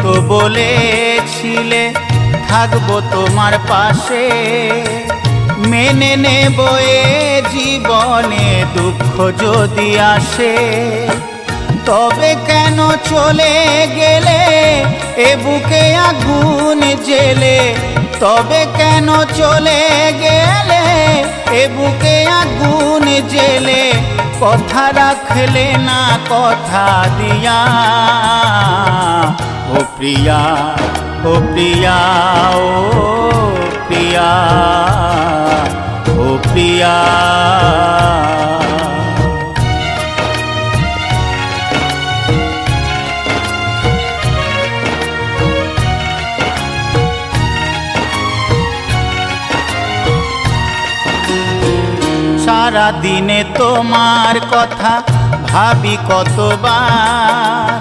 তো বলেছিলে থাকবো তোমার পাশে, মেনে নেব এ জীবনে দুঃখ যদি আসে। তবে কেন চলে গেলে এ বুকে আগুন জেলে, তবে কেন চলে গেলে এ বুকে আগুন জেলে, কথা রাখলে না কথা দিয়া। ও প্রিয়া, ও প্রিয়া, ও প্রিয়া, ও প্রিয়া। সারা দিনে তোমার কথা ভাবি কতবার,